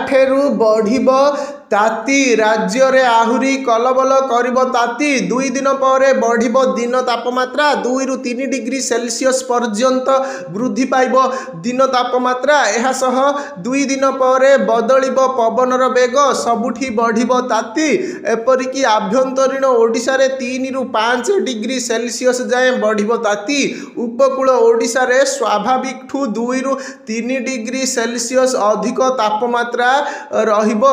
8 रु बढ़िब ताती राज्य रे आहुरी कलबल करिब ताती 2 दिन पर बढ़िब दिन तापमात्रा 2 रु 3 डिग्री सेल्सियस पर्यंत वृद्धि पाइब दिन तापमात्रा एहा सह 2 दिन पर बदलिब पवनर बेग सबुठी बढ़िब ताती एपरिकी आभ्यंतरीण ओडिशा रे 3 रु 5 डिग्री सेल्सियस जाए बढ़िब ताती उपकूल ओडिशा रे स्वाभाविक ठू 2 रु 3 डिग्री सेल्सियस अधिक तापमात्रा रहिब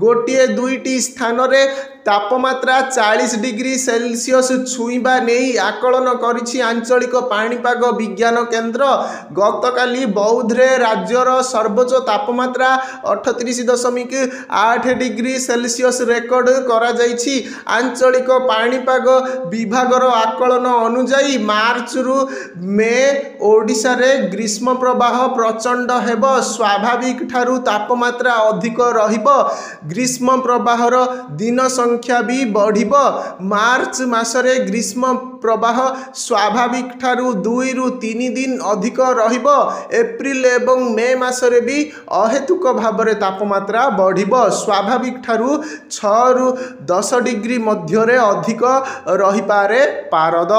गोटे दुईटी स्थान रे तापमात्रा 40 डिग्री सेल्सियस छुईबा नहीं आकलन करिछि आंचलिक पाणीपाग विज्ञान केन्द्र गतकाली बौद्धरे राज्यर सर्वोच्च तापमात्रा 38.8 डिग्री सेल्सियस रेकर्ड करा जाइछि आंचलिक पाणीपाग विभागर आकलन अनुसार मार्च रु मे ओडिशा रे ग्रीष्म प्रवाह प्रचंड हेब स्वाभाविक ठारू तापमात्रा अधिक रहिब ग्रीष्म प्रवाहर दिन संख्या भी बढ़िब मार्च मासरे ग्रीष्म प्रवाह स्वाभाविक ठारू 2 रु 3 दिन अधिक रहिब एप्रिल एवं मे मासरे भी अहेतुक भावरे तापमात्रा बढ़िब स्वाभाविक ठारू 6 रु 10 डिग्री मध्यरे अधिक रहिपारे पारद।